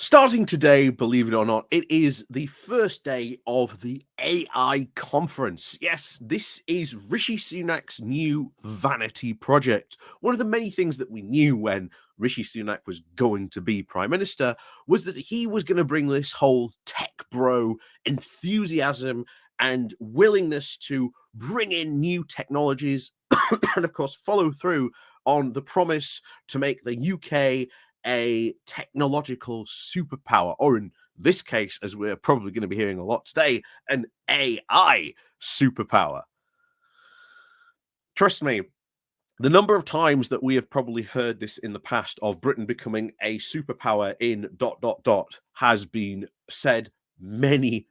Starting today, believe it or not, it is the first day of the AI conference. Yes, this is Rishi Sunak's new vanity project. One of the many things that we knew when Rishi Sunak was going to be prime minister was that he was going to bring this whole tech bro enthusiasm and willingness to bring in new technologies and, of course, follow through on the promise to make the UK a technological superpower, or in this case, as we're probably going to be hearing a lot today, an AI superpower. Trust me, the number of times that we have probably heard this in the past of Britain becoming a superpower in ... has been said many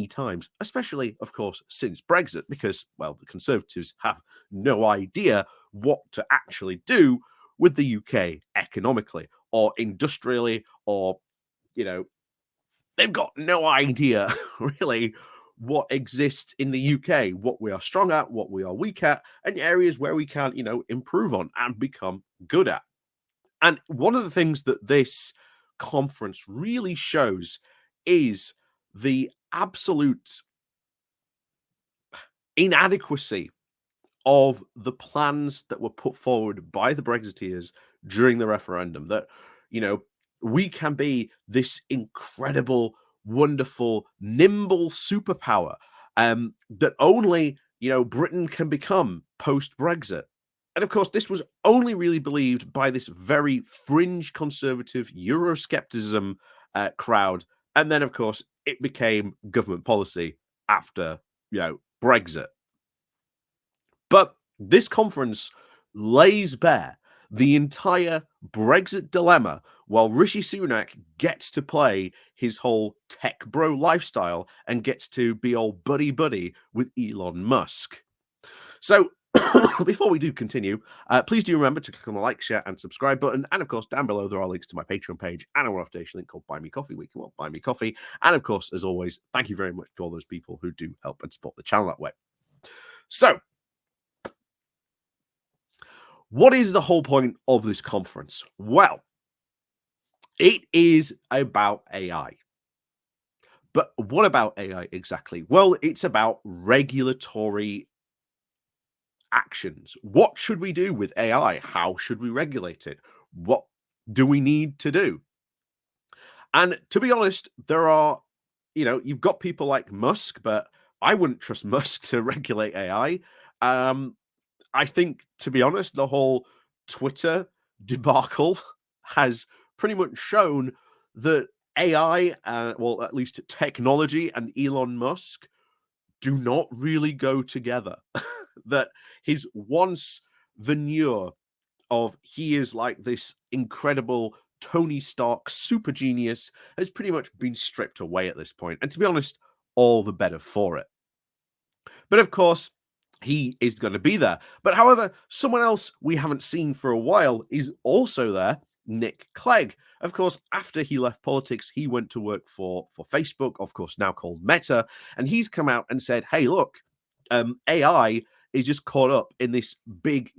times, especially, of course, since Brexit, because, well, the Conservatives have no idea what to actually do with the UK economically or industrially, or, they've got no idea really what exists in the UK, what we are strong at, what we are weak at, and areas where we can, improve on and become good at. And one of the things that this conference really shows is the absolute inadequacy of the plans that were put forward by the Brexiteers during the referendum. That, we can be this incredible, wonderful, nimble superpower that only, Britain can become post Brexit. And of course, this was only really believed by this very fringe conservative Euroscepticism crowd. And then, of course, it became government policy after, Brexit. But this conference lays bare the entire Brexit dilemma, while Rishi Sunak gets to play his whole tech bro lifestyle and gets to be all buddy with Elon Musk. So before we do continue, please do remember to click on the like, share, and subscribe button. And of course, down below, there are links to my Patreon page and a one-off donation link called Buy Me Coffee, where you can buy me coffee. And of course, as always, thank you very much to all those people who do help and support the channel that way. So, what is the whole point of this conference? Well, it is about AI. But what about AI exactly? Well, it's about regulatory actions. What should we do with AI? How should we regulate it? What do we need to do? And to be honest, there are, you've got people like Musk, but I wouldn't trust Musk to regulate AI. I think, to be honest, the whole Twitter debacle has pretty much shown that AI, well, at least technology, and Elon Musk do not really go together. That his once veneer of he is like this incredible Tony Stark super genius has pretty much been stripped away at this point. And to be honest, all the better for it. But of course, he is going to be there. But however, someone else we haven't seen for a while is also there, Nick Clegg. Of course, after he left politics, he went to work for Facebook, of course, now called Meta. And he's come out and said, hey, look, AI is just caught up in this big,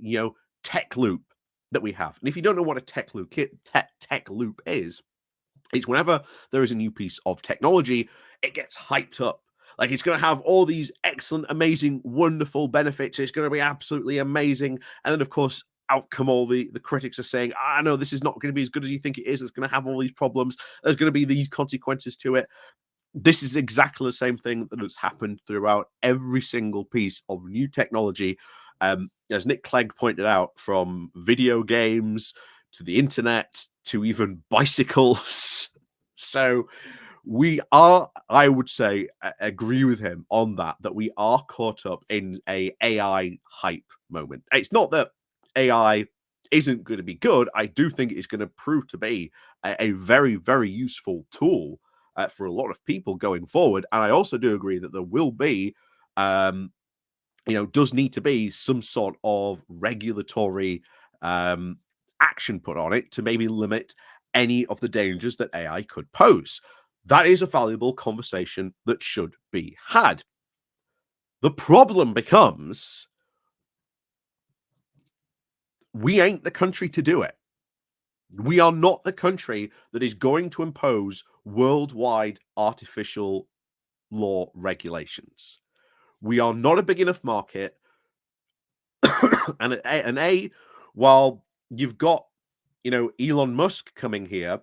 tech loop that we have. And if you don't know what a tech loop is, it's whenever there is a new piece of technology, it gets hyped up. Like, it's going to have all these excellent, amazing, wonderful benefits. It's going to be absolutely amazing. And then, of course, out come all the critics are saying, no, this is not going to be as good as you think it is. It's going to have all these problems. There's going to be these consequences to it. This is exactly the same thing that has happened throughout every single piece of new technology. As Nick Clegg pointed out, from video games to the internet to even bicycles. So we are, I would say, agree with him on that we are caught up in a AI hype moment. It's not that AI isn't going to be good. I do think it's going to prove to be a very, very useful tool for a lot of people going forward. And I also do agree that there will be, does need to be some sort of regulatory action put on it to maybe limit any of the dangers that AI could pose. That is a valuable conversation that should be had. The problem becomes we ain't the country to do it. We are not the country that is going to impose worldwide artificial law regulations. We are not a big enough market. While you've got, Elon Musk coming here,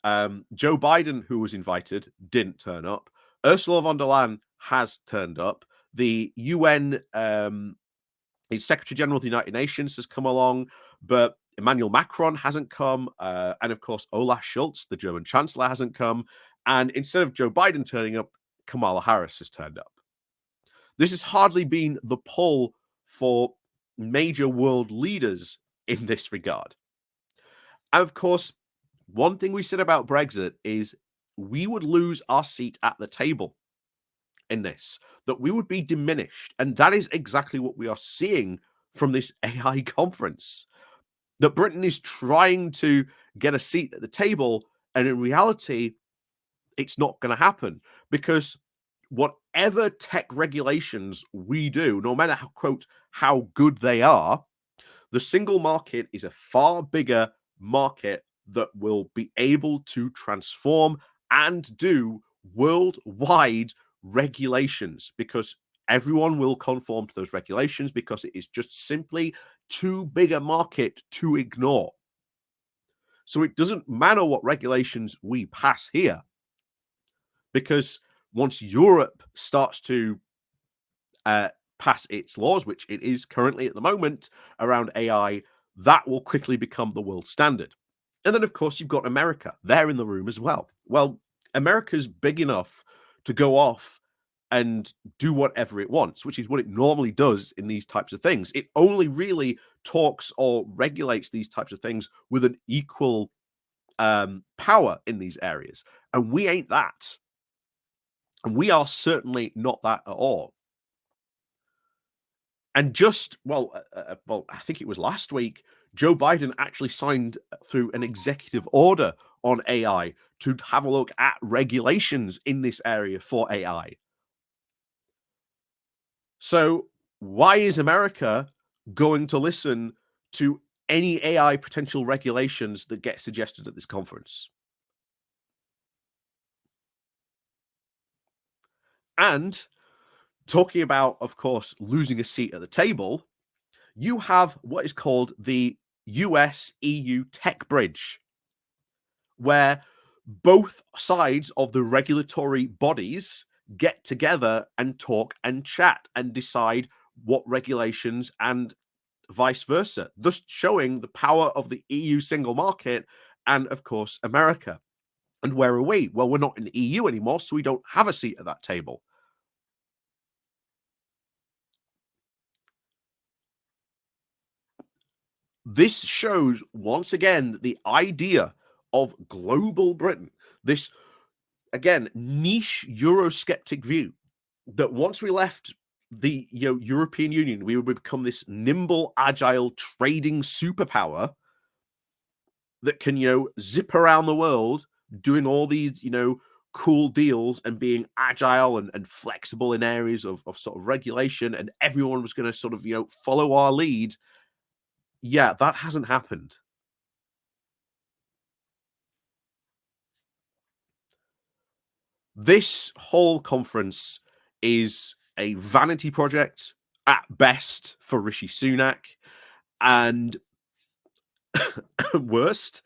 Joe Biden, who was invited, didn't turn up. Ursula von der Leyen has turned up. The UN Secretary General of the United Nations has come along, but Emmanuel Macron hasn't come. And of course, Olaf Scholz, the German Chancellor, hasn't come. And instead of Joe Biden turning up, Kamala Harris has turned up. This has hardly been the pull for major world leaders in this regard. And of course, one thing we said about Brexit is we would lose our seat at the table in this, that we would be diminished. And that is exactly what we are seeing from this AI conference, that Britain is trying to get a seat at the table. And in reality, it's not going to happen, because whatever tech regulations we do, no matter how good they are, the single market is a far bigger market that will be able to transform and do worldwide regulations, because everyone will conform to those regulations, because it is just simply too big a market to ignore. So it doesn't matter what regulations we pass here, because once Europe starts to pass its laws, which it is currently at the moment around AI, that will quickly become the world standard. And then, of course, you've got America. They're in the room as well. Well, America's big enough to go off and do whatever it wants, which is what it normally does in these types of things. It only really talks or regulates these types of things with an equal power in these areas. And we ain't that. And we are certainly not that at all. And I think it was last week, Joe Biden actually signed through an executive order on AI to have a look at regulations in this area for AI. So why is America going to listen to any AI potential regulations that get suggested at this conference? And talking about, of course, losing a seat at the table, you have what is called the US EU tech bridge, where both sides of the regulatory bodies get together and talk and chat and decide what regulations and vice versa, thus showing the power of the EU single market and, of course, America. And where are we? Well, we're not in the EU anymore, so we don't have a seat at that table. This shows once again the idea of global Britain, this again niche Eurosceptic view that once we left the European Union, we would become this nimble, agile trading superpower that can zip around the world doing all these cool deals and being agile and flexible in areas of sort of regulation, and everyone was going to sort of follow our lead. Yeah, that hasn't happened. This whole conference is a vanity project at best for Rishi Sunak, and worst,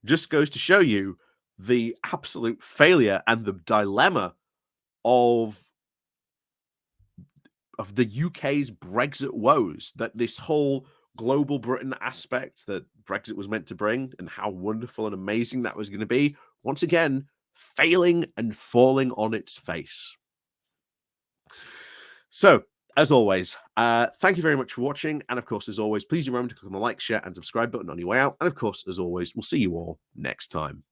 just goes to show you the absolute failure and the dilemma of the UK's Brexit woes, that this whole global Britain aspect that Brexit was meant to bring, and how wonderful and amazing that was going to be, once again failing and falling on its face. So, as always, thank you very much for watching. And of course, as always, please remember to click on the like, share, and subscribe button on your way out. And of course, as always, we'll see you all next time.